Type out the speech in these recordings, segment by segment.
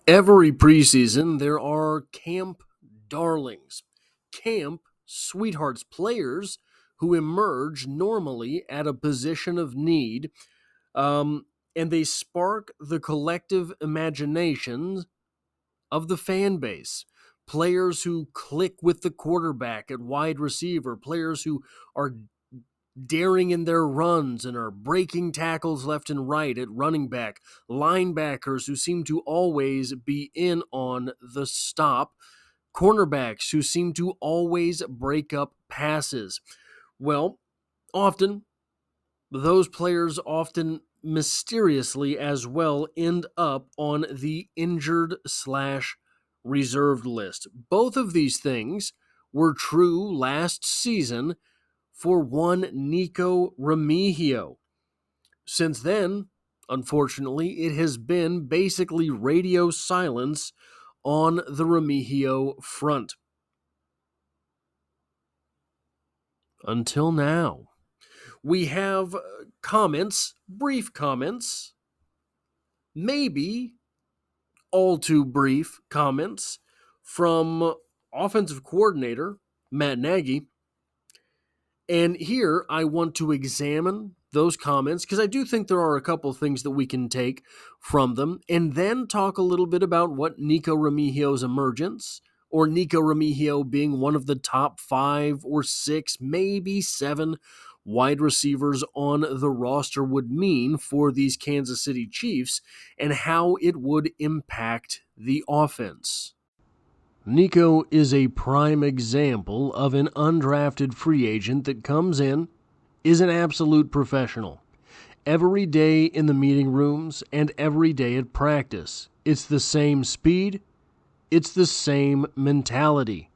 Every preseason, there are camp darlings, camp sweethearts, players who emerge normally at a position of need, and they spark the collective imagination of the fan base. Players who click with the quarterback at wide receiver, players who are daring in their runs and are breaking tackles left and right at running back, linebackers who seem to always be in on the stop, cornerbacks who seem to always break up passes. Well, often, those players mysteriously as well end up on the injured/reserved list. Both of these things were true last season for one Nikko Remigio. Since then, unfortunately, it has been basically radio silence on the Remigio front. Until now. We have comments, brief comments, maybe all too brief comments from offensive coordinator Matt Nagy. And here I want to examine those comments because I do think there are a couple things that we can take from them, and then talk a little bit about what Nikko Remigio's emergence, or Nikko Remigio being one of the top 5 or 6, maybe 7 wide receivers on the roster would mean for these Kansas City Chiefs and how it would impact the offense. Nikko is a prime example of an undrafted free agent that comes in, is an absolute professional. Every day in the meeting rooms and every day at practice, it's the same speed, it's the same mentality.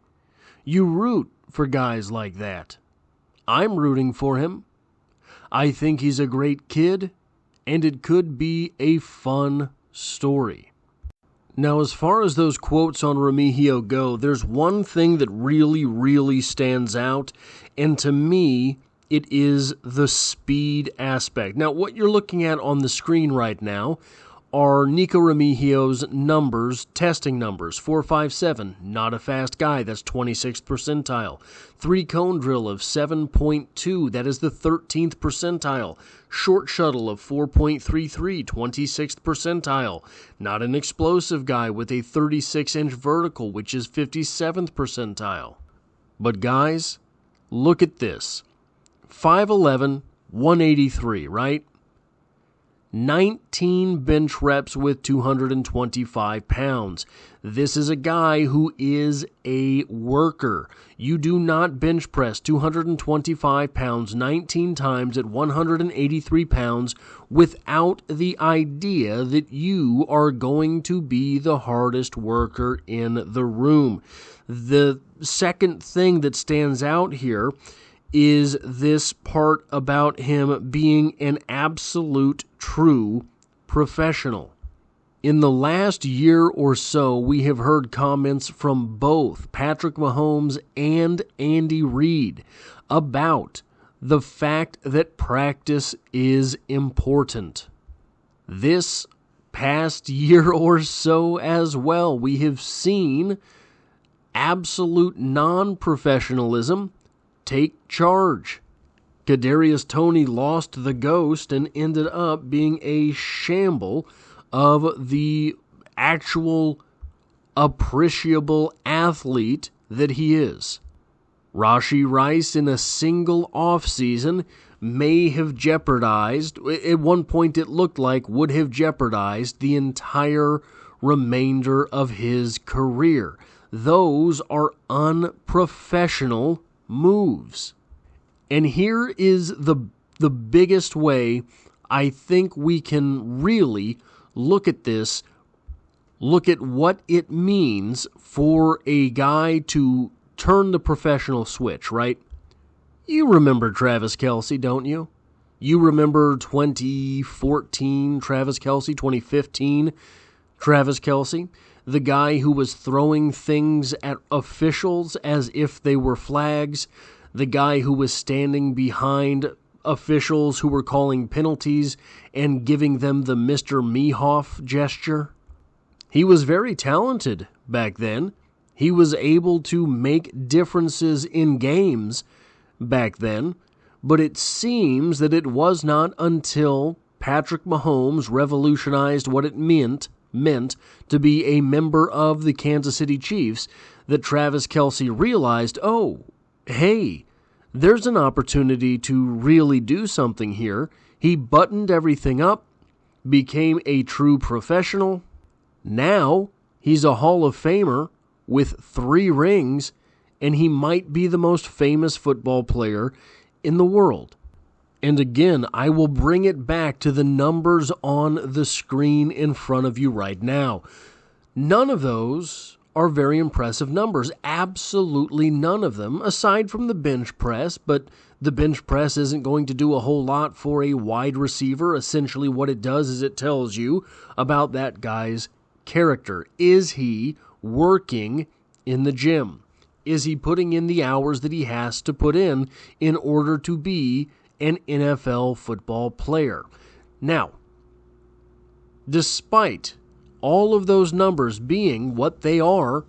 You root for guys like that. I'm rooting for him. I think he's a great kid, and it could be a fun story. Now, as far as those quotes on Remigio go, there's one thing that really stands out, and to me, it is the speed aspect. Now, what you're looking at on the screen right now are Nikko Remigio's numbers, testing numbers. 4.57, not a fast guy, that's 26th percentile. 3-cone drill of 7.2, that is the 13th percentile. Short shuttle of 4.33, 26th percentile. Not an explosive guy with a 36-inch vertical, which is 57th percentile. But guys, look at this. 5'11", 183, right? 19 bench reps with 225 pounds. This is a guy who is a worker. You do not bench press 225 pounds 19 times at 183 pounds without the idea that you are going to be the hardest worker in the room. The second thing that stands out here is this part about him being an absolute true professional. In the last year or so, we have heard comments from both Patrick Mahomes and Andy Reid about the fact that practice is important. This past year or so as well, we have seen absolute non-professionalism take charge. Kadarius Toney lost the ghost and ended up being a shamble of the actual appreciable athlete that he is. Rashee Rice in a single offseason may have jeopardized, at one point it looked like would have jeopardized the entire remainder of his career. Those are unprofessional moves. And here is the biggest way I think we can really look at this, look at what it means for a guy to turn the professional switch, right? You remember Travis Kelce, don't you? You remember 2014 Travis Kelce, 2015 Travis Kelce? The guy who was throwing things at officials as if they were flags. The guy who was standing behind officials who were calling penalties and giving them the Mr. Mehoff gesture. He was very talented back then. He was able to make differences in games back then, but it seems that it was not until Patrick Mahomes revolutionized what it meant to be a member of the Kansas City Chiefs that Travis Kelce realized, oh, hey, there's an opportunity to really do something here. He buttoned everything up, became a true professional. Now he's a Hall of Famer with 3 rings, and he might be the most famous football player in the world. And again, I will bring it back to the numbers on the screen in front of you right now. None of those are very impressive numbers. Absolutely none of them, aside from the bench press, but the bench press isn't going to do a whole lot for a wide receiver. Essentially what it does is it tells you about that guy's character. Is he working in the gym? Is he putting in the hours that he has to put in order to be an NFL football player? Now, despite all of those numbers being what they are,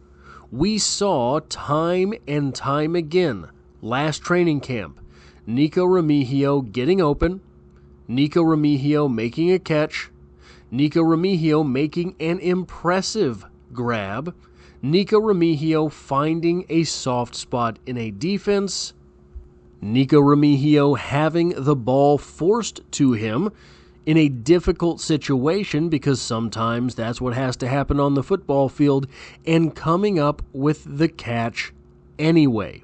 we saw time and time again last training camp Nikko Remigio getting open, Nikko Remigio making a catch, Nikko Remigio making an impressive grab, Nikko Remigio finding a soft spot in a defense, Nikko Remigio having the ball forced to him in a difficult situation, because sometimes that's what has to happen on the football field, and coming up with the catch anyway.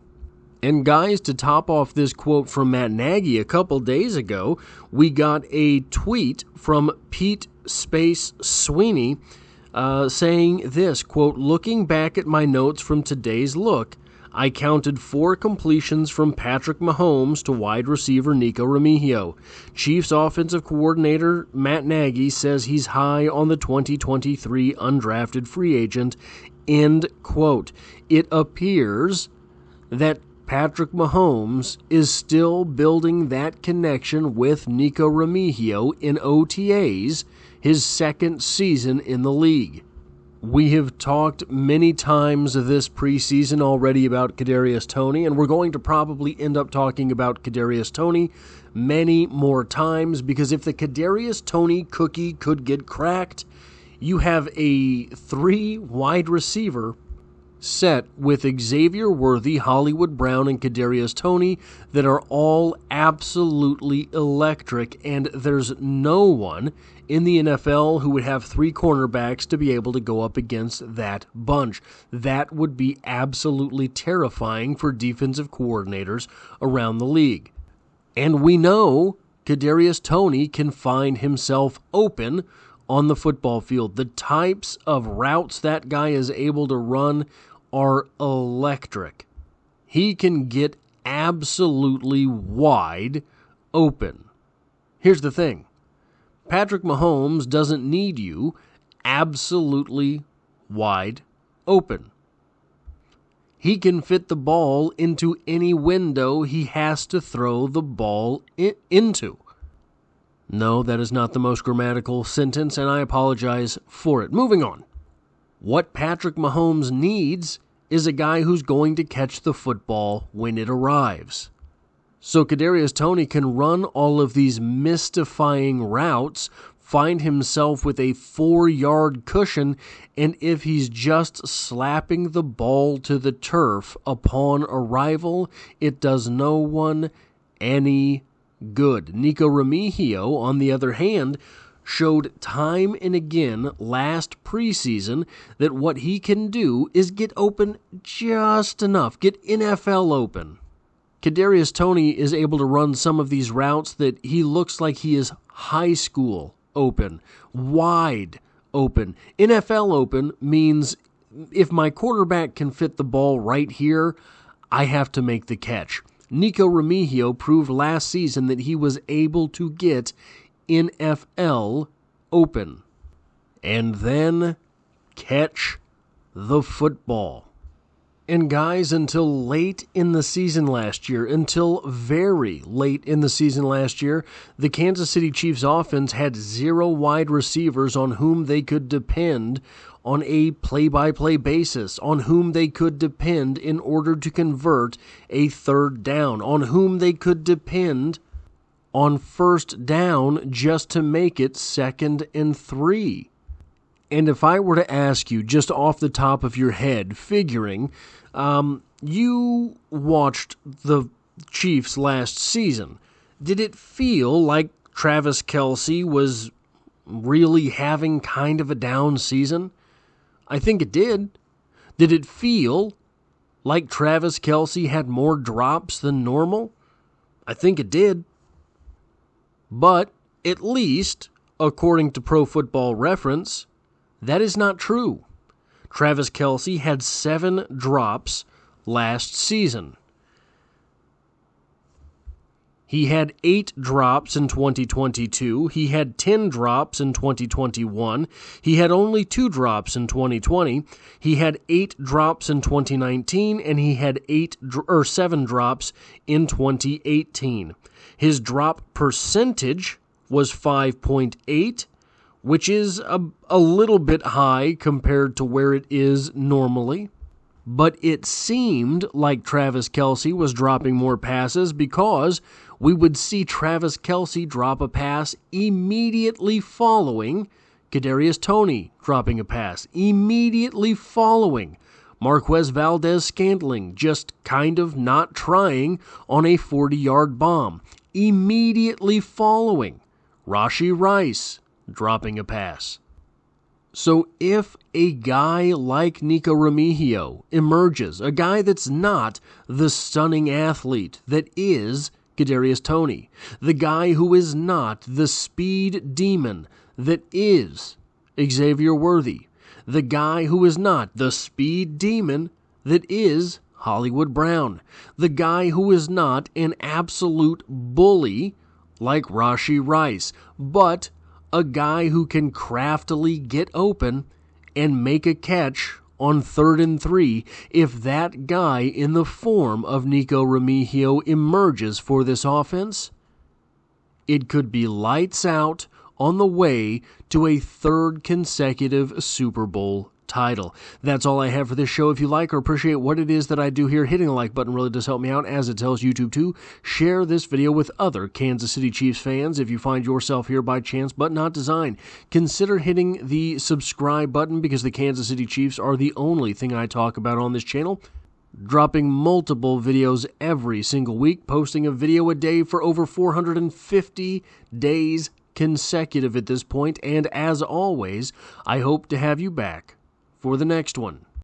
And guys, to top off this quote from Matt Nagy a couple days ago, we got a tweet from Pete Space Sweeney saying this, quote, "Looking back at my notes from today's look, I counted 4 completions from Patrick Mahomes to wide receiver Nikko Remigio. Chiefs offensive coordinator Matt Nagy says he's high on the 2023 undrafted free agent," end quote. It appears that Patrick Mahomes is still building that connection with Nikko Remigio in OTAs, his second season in the league. We have talked many times this preseason already about Kadarius Toney, and we're going to probably end up talking about Kadarius Toney many more times, because if the Kadarius Toney cookie could get cracked, you have a 3 wide receiver set with Xavier Worthy, Hollywood Brown, and Kadarius Toney that are all absolutely electric, and there's no one in the NFL who would have 3 cornerbacks to be able to go up against that bunch. That would be absolutely terrifying for defensive coordinators around the league. And we know Kadarius Toney can find himself open on the football field. The types of routes that guy is able to run are electric. He can get absolutely wide open. Here's the thing. Patrick Mahomes doesn't need you absolutely wide open. He can fit the ball into any window he has to throw the ball into. No, that is not the most grammatical sentence, and I apologize for it. Moving on. What Patrick Mahomes needs is a guy who's going to catch the football when it arrives. So Kadarius Toney can run all of these mystifying routes, find himself with a 4-yard cushion, and if he's just slapping the ball to the turf upon arrival, it does no one any good. Nikko Remigio, on the other hand, showed time and again last preseason that what he can do is get open just enough, get NFL open. Kadarius Toney is able to run some of these routes that he looks like he is high school open, wide open. NFL open means if my quarterback can fit the ball right here, I have to make the catch. Nikko Remigio proved last season that he was able to get NFL open and then catch the football. And guys, until late in the season last year, until very late in the season last year, the Kansas City Chiefs offense had 0 wide receivers on whom they could depend on a play-by-play basis, on whom they could depend in order to convert a third down, on whom they could depend on first down just to make it 2nd and 3. And if I were to ask you just off the top of your head, figuring you watched the Chiefs last season, did it feel like Travis Kelce was really having kind of a down season? I think it did. Did it feel like Travis Kelce had more drops than normal? I think it did. But at least, according to Pro Football Reference, that is not true. Travis Kelce had 7 drops last season. He had 8 drops in 2022. He had 10 drops in 2021. He had only 2 drops in 2020. He had 8 drops in 2019, and he had 7 drops in 2018. His drop percentage was 5.8, which is a little bit high compared to where it is normally. But it seemed like Travis Kelce was dropping more passes because we would see Travis Kelce drop a pass immediately following Kadarius Toney dropping a pass, immediately following Marquez Valdes-Scantling just kind of not trying on a 40-yard bomb, immediately following Rashee Rice dropping a pass. So if a guy like Nikko Remigio emerges, a guy that's not the stunning athlete that is Kadarius Toney, the guy who is not the speed demon that is Xavier Worthy, the guy who is not the speed demon that is Hollywood Brown, the guy who is not an absolute bully like Rashee Rice, but a guy who can craftily get open and make a catch on 3rd and 3, if that guy in the form of Nikko Remigio emerges for this offense, it could be lights out on the way to a 3rd consecutive Super Bowl title. That's all I have for this show. If you like or appreciate what it is that I do here, hitting the like button really does help me out, as it tells YouTube to share this video with other Kansas City Chiefs fans. If you find yourself here by chance but not design, consider hitting the subscribe button, because the Kansas City Chiefs are the only thing I talk about on this channel. Dropping multiple videos every single week, posting a video a day for over 450 days consecutive at this point, and as always, I hope to have you back for the next one.